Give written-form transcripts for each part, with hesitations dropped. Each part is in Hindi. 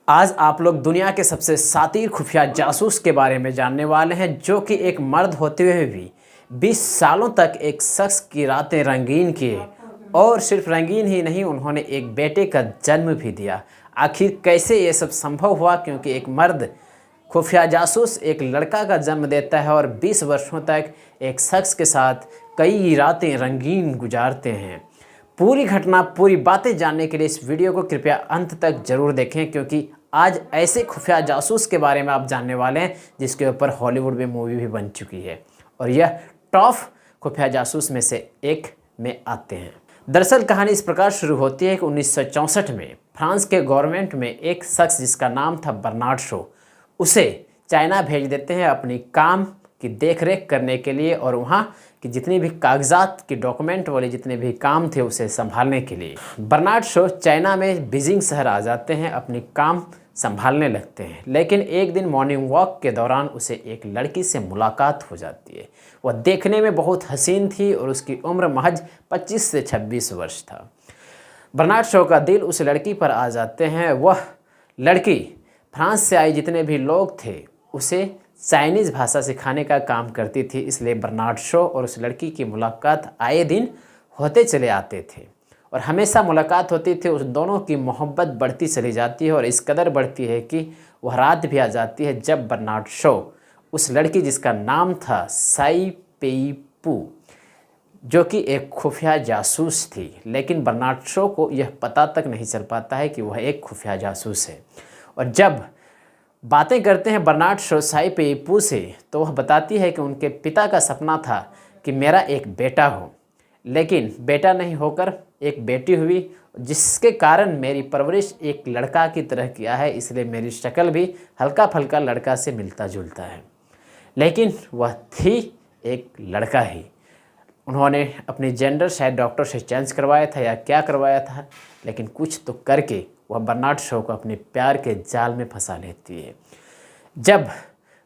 आज आप लोग दुनिया के सबसे शातिर खुफिया जासूस के बारे में जानने वाले हैं, जो कि एक मर्द होते हुए भी 20 सालों तक एक शख्स की रातें रंगीन किए। और सिर्फ रंगीन ही नहीं, उन्होंने एक बेटे का जन्म भी दिया। आखिर कैसे ये सब संभव हुआ? क्योंकि एक मर्द खुफिया जासूस एक लड़का का जन्म देता है और 20 वर्षों तक एक शख्स के साथ कई रातें रंगीन गुजारते हैं। पूरी घटना, पूरी बातें जानने के लिए इस वीडियो को कृपया अंत तक जरूर देखें, क्योंकि आज ऐसे खुफिया जासूस के बारे में आप जानने वाले हैं जिसके ऊपर हॉलीवुड में मूवी भी बन चुकी है, और यह टॉप खुफिया जासूस में से एक में आते हैं। दरअसल कहानी इस प्रकार शुरू होती है कि 1964 में फ्रांस के गवर्नमेंट में एक शख्स जिसका नाम था बर्नार्ड शो, उसे चाइना भेज देते हैं अपनी काम की देखरेख करने के लिए, और वहाँ कि जितनी भी कागजात की डॉक्यूमेंट वाले जितने भी काम थे उसे संभालने के लिए बर्नार्ड शो चाइना में बीजिंग शहर आ जाते हैं, अपनी काम संभालने लगते हैं। लेकिन एक दिन मॉर्निंग वॉक के दौरान उसे एक लड़की से मुलाकात हो जाती है। वह देखने में बहुत हसीन थी और उसकी उम्र महज 25 से 26 वर्ष था। बर्नार्ड शो का दिल उस लड़की पर आ जाते हैं। वह लड़की फ्रांस से आए जितने भी लोग थे उसे चाइनीज़ भाषा सिखाने का काम करती थी, इसलिए बर्नार्ड शो और उस लड़की की मुलाकात आए दिन होते चले आते थे और हमेशा मुलाकात होती थी। उस दोनों की मोहब्बत बढ़ती चली जाती है और इस कदर बढ़ती है कि वह रात भी आ जाती है जब बर्नार्ड शो उस लड़की जिसका नाम था साई पेई पू, जो कि एक खुफिया जासूस थी, लेकिन बर्नार्ड शो को यह पता तक नहीं चल पाता है कि वह एक खुफिया जासूस है। और जब बातें करते हैं बर्नार्ड शो साई पेई पू से, तो वह बताती है कि उनके पिता का सपना था कि मेरा एक बेटा हो, लेकिन बेटा नहीं होकर एक बेटी हुई, जिसके कारण मेरी परवरिश एक लड़का की तरह किया है, इसलिए मेरी शक्ल भी हल्का फल्का लड़का से मिलता जुलता है। लेकिन वह थी एक लड़का ही। उन्होंने अपनी जेंडर शायद डॉक्टर से चेंज करवाया था या क्या करवाया था, लेकिन कुछ तो करके वह बर्नार्ड शो को अपने प्यार के जाल में फंसा लेती है। जब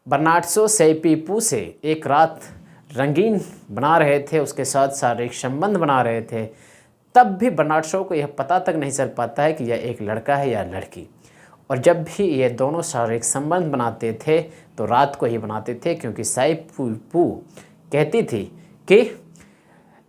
बर्नार्ड शो साई पेई पू से एक रात रंगीन बना रहे थे, उसके साथ शारीरिक संबंध बना रहे थे, तब भी बर्नार्ड शो को यह पता तक नहीं चल पाता है कि यह एक लड़का है या लड़की। और जब भी ये दोनों शारीरिक संबंध बनाते थे तो रात को ही बनाते थे, क्योंकि साई पेई पू कहती थी कि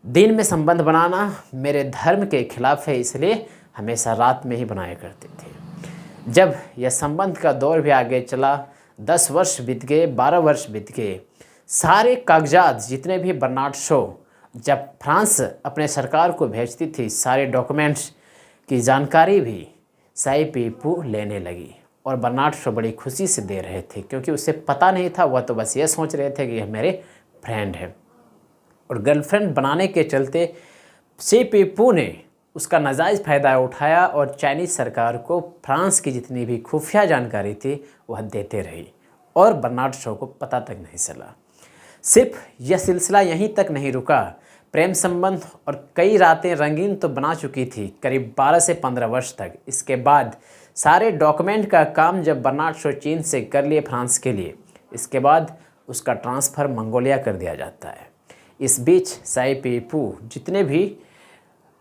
दिन में संबंध बनाना मेरे धर्म के खिलाफ है, इसलिए हमेशा रात में ही बनाया करते थे। जब यह संबंध का दौर भी आगे चला, 10 वर्ष बीत गए, 12 वर्ष बीत गए, सारे कागजात जितने भी बर्नार्ड शो जब फ्रांस अपने सरकार को भेजती थी, सारे डॉक्यूमेंट्स की जानकारी भी साई पेई पू लेने लगी। और बर्नार्ड शो बड़ी खुशी से दे रहे थे, क्योंकि उसे पता नहीं था, वह तो बस ये सोच रहे थे कि यह मेरे फ्रेंड है। और गर्लफ्रेंड बनाने के चलते साई पेई पू ने उसका नाजायज़ फ़ायदा उठाया और चाइनीज़ सरकार को फ्रांस की जितनी भी खुफिया जानकारी थी वह देते रही, और बर्नार्ड शो को पता तक नहीं चला। सिर्फ यह सिलसिला यहीं तक नहीं रुका, प्रेम संबंध और कई रातें रंगीन तो बना चुकी थी करीब 12 से 15 वर्ष तक। इसके बाद सारे डॉक्यूमेंट का काम जब बर्नार्ड शो चीन से कर लिए फ्रांस के लिए, इसके बाद उसका ट्रांसफ़र मंगोलिया कर दिया जाता है। इस बीच साई पेई पू जितने भी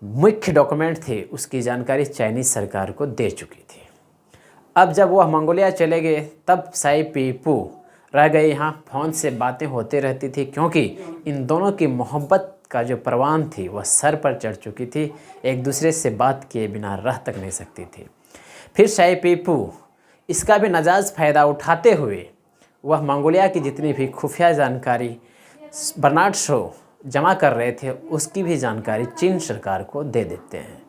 मुख्य डॉक्यूमेंट थे उसकी जानकारी चाइनीज़ सरकार को दे चुकी थी। अब जब वह मंगोलिया चले गए, तब साई पेई पू रह गए यहाँ। फ़ोन से बातें होती रहती थी, क्योंकि इन दोनों की मोहब्बत का जो परवान थी वह सर पर चढ़ चुकी थी, एक दूसरे से बात किए बिना रह तक नहीं सकती थी। फिर साई पेई पू इसका भी नाजायज़ फ़ायदा उठाते हुए वह मंगोलिया की जितनी भी खुफिया जानकारी बर्नार्ड शो जमा कर रहे थे उसकी भी जानकारी चीन सरकार को दे देते हैं।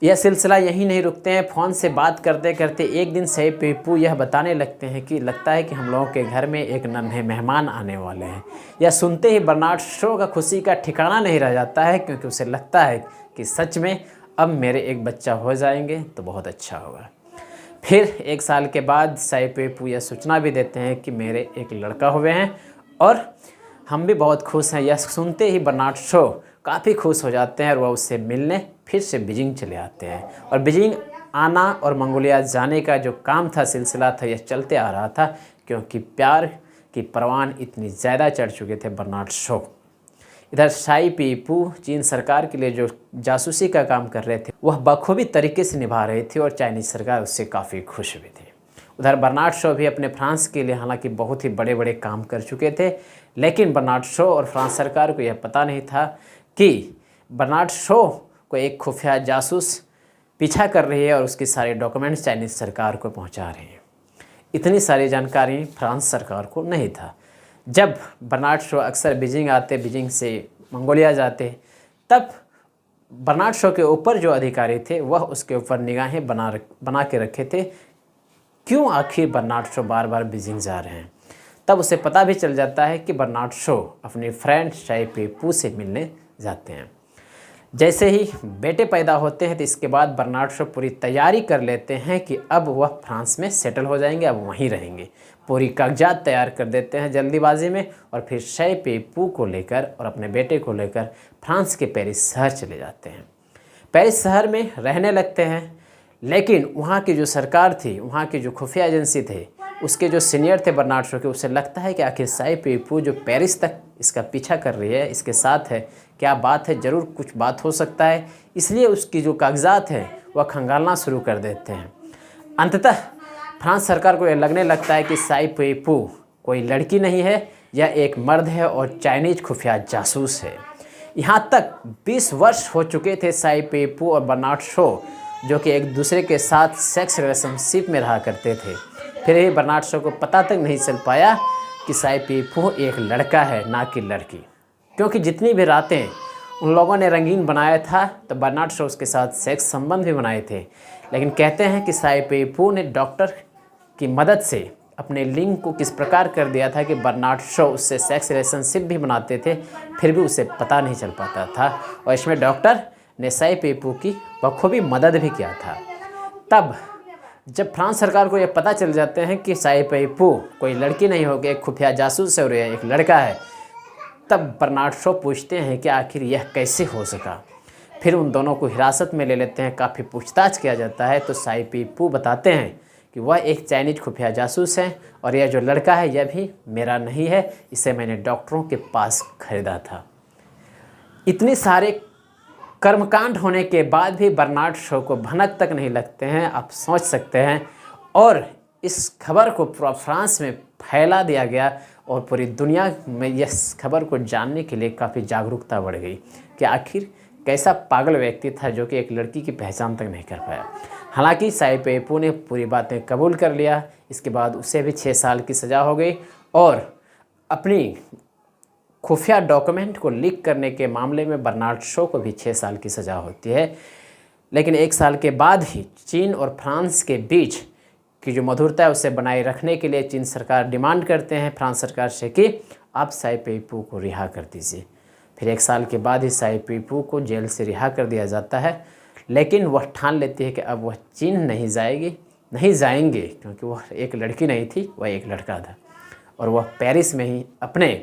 यह सिलसिला यहीं नहीं रुकते हैं। फ़ोन से बात करते करते एक दिन साई पेई पू यह बताने लगते हैं कि लगता है कि हम लोगों के घर में एक नन्हे मेहमान आने वाले हैं। यह सुनते ही बर्नार्ड शो का खुशी का ठिकाना नहीं रह जाता है, क्योंकि उसे लगता है कि सच में अब मेरे एक बच्चा हो जाएंगे तो बहुत अच्छा होगा। फिर 1 साल के बाद साई पेई पू यह सूचना भी देते हैं कि मेरे एक लड़का हुए हैं और हम भी बहुत खुश हैं। यह सुनते ही बर्नार्ड शो काफ़ी खुश हो जाते हैं और वह उससे मिलने फिर से बीजिंग चले आते हैं। और बीजिंग आना और मंगोलिया जाने का जो काम था, सिलसिला था, यह चलते आ रहा था, क्योंकि प्यार की परवान इतनी ज़्यादा चढ़ चुके थे बर्नार्ड शो। इधर शाई पीपू चीन सरकार के लिए जो जासूसी का काम कर रहे थे वह बखूबी तरीके से निभा रहे थे और चाइनीज़ सरकार उससे काफ़ी खुश भी थी। उधर बर्नार्ड शॉ भी अपने फ्रांस के लिए हालांकि बहुत ही बड़े बड़े काम कर चुके थे, लेकिन बर्नार्ड शॉ और फ्रांस सरकार को यह पता नहीं था कि बर्नार्ड शॉ को एक खुफिया जासूस पीछा कर रही है और उसके सारे डॉक्यूमेंट्स चाइनीज़ सरकार को पहुंचा रहे हैं। इतनी सारी जानकारी फ्रांस सरकार को नहीं था। जब बर्नार्ड शॉ अक्सर बीजिंग आते, बीजिंग से मंगोलिया जाते, तब बर्नार्ड शॉ के ऊपर जो अधिकारी थे वह उसके ऊपर निगाहें बना के रखे थे, क्यों आखिर बर्नार्ड शॉ बार बार बीजिंग जा रहे हैं। तब उसे पता भी चल जाता है कि बर्नार्ड शॉ अपने फ्रेंड शाई पीपू से मिलने जाते हैं। जैसे ही बेटे पैदा होते हैं तो इसके बाद बर्नार्ड शॉ पूरी तैयारी कर लेते हैं कि अब वह फ्रांस में सेटल हो जाएंगे, अब वहीं रहेंगे। पूरी कागजात तैयार कर देते हैं जल्दीबाजी में और फिर शाई पीपू को लेकर और अपने बेटे को लेकर फ्रांस के पेरिस शहर चले जाते हैं। पेरिस शहर में रहने लगते हैं, लेकिन वहाँ की जो सरकार थी, वहाँ की जो खुफिया एजेंसी थे, उसके जो सीनियर थे बर्नार्ड शॉ के, उसे लगता है कि आखिर शाई पीपू जो पेरिस तक इसका पीछा कर रही है, इसके साथ है, क्या बात है, ज़रूर कुछ बात हो सकता है। इसलिए उसकी जो कागजात हैं वह खंगालना शुरू कर देते हैं। अंततः फ्रांस सरकार को यह लगने लगता है कि शाई पीपू कोई लड़की नहीं है, यह एक मर्द है और चाइनीज खुफिया जासूस है। यहाँ तक 20 वर्ष हो चुके थे शाई पीपू और बर्नार्ड शॉ जो कि एक दूसरे के साथ सेक्स रिलेशनशिप में रहा करते थे। फिर भी बर्नार्ड शॉ को पता तक नहीं चल पाया कि शाई पीपू एक लड़का है, ना कि लड़की, क्योंकि जितनी भी रातें उन लोगों ने रंगीन बनाया था तो बर्नार्ड शॉ उसके साथ सेक्स संबंध भी बनाए थे। लेकिन कहते हैं कि शाई पीपू ने डॉक्टर की मदद से अपने लिंग को किस प्रकार कर दिया था कि बर्नार्ड शॉ उससे सेक्स रिलेशनशिप भी बनाते थे, फिर भी उसे पता नहीं चल पाता था। और इसमें डॉक्टर ने शाई पीपू की बखूबी मदद भी किया था। तब जब फ्रांस सरकार को यह पता चल जाते हैं कि शाई पीपू कोई लड़की नहीं होगी, एक खुफिया जासूस है और यह एक लड़का है, तब बर्नार्ड शॉ पूछते हैं कि आखिर यह कैसे हो सका। फिर उन दोनों को हिरासत में ले लेते हैं, काफ़ी पूछताछ किया जाता है तो शाई पीपू बताते हैं कि वह एक चाइनीज खुफिया जासूस है और यह जो लड़का है यह भी मेरा नहीं है, इसे मैंने डॉक्टरों के पास खरीदा था। इतने सारे कर्मकांड होने के बाद भी बर्नार्ड शॉ को भनक तक नहीं लगते हैं, आप सोच सकते हैं। और इस खबर को पूरा फ्रांस में फैला दिया गया और पूरी दुनिया में इस खबर को जानने के लिए काफ़ी जागरूकता बढ़ गई कि आखिर कैसा पागल व्यक्ति था जो कि एक लड़की की पहचान तक नहीं कर पाया। हालांकि शाई पीपू ने पूरी बातें कबूल कर लिया। इसके बाद उसे भी 6 साल की सज़ा हो गई और अपनी खुफिया डॉक्यूमेंट को लीक करने के मामले में बर्नार्ड शॉ को भी 6 साल की सज़ा होती है। लेकिन 1 साल के बाद ही चीन और फ्रांस के बीच की जो मधुरता है उसे बनाए रखने के लिए चीन सरकार डिमांड करते हैं फ्रांस सरकार से कि आप शाई पीपू को रिहा कर दीजिए। फिर 1 साल के बाद ही शाई पीपू को जेल से रिहा कर दिया जाता है, लेकिन वह ठान लेती है कि अब वह चीन नहीं जाएंगे क्योंकि वह एक लड़की नहीं थी, वह एक लड़का था और वह पेरिस में ही अपने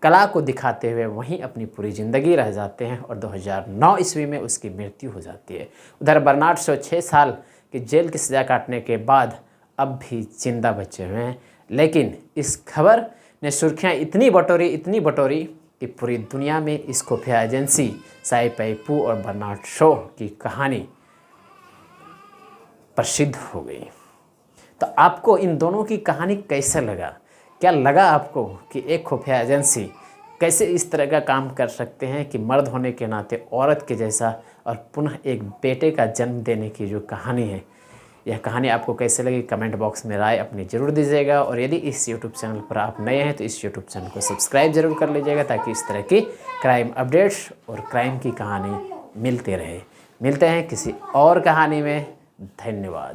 कला को दिखाते हुए वहीं अपनी पूरी ज़िंदगी रह जाते हैं और 2009 ईस्वी में उसकी मृत्यु हो जाती है। उधर बर्नार्ड शॉ 6 साल की जेल की सज़ा काटने के बाद अब भी जिंदा बचे हुए हैं। लेकिन इस खबर ने सुर्खियाँ इतनी बटोरी कि पूरी दुनिया में इस खुफिया एजेंसी शाई पीपू और बर्नार्ड शॉ की कहानी प्रसिद्ध हो गई। तो आपको इन दोनों की कहानी कैसा लगा? क्या लगा आपको कि एक खुफिया एजेंसी कैसे इस तरह का काम कर सकते हैं कि मर्द होने के नाते औरत के जैसा और पुनः एक बेटे का जन्म देने की जो कहानी है, यह कहानी आपको कैसे लगी कमेंट बॉक्स में राय अपनी ज़रूर दीजिएगा। और यदि इस यूट्यूब चैनल पर आप नए हैं तो इस यूट्यूब चैनल को सब्सक्राइब जरूर कर लीजिएगा ताकि इस तरह की क्राइम अपडेट्स और क्राइम की कहानी मिलते रहे। मिलते हैं किसी और कहानी में। धन्यवाद।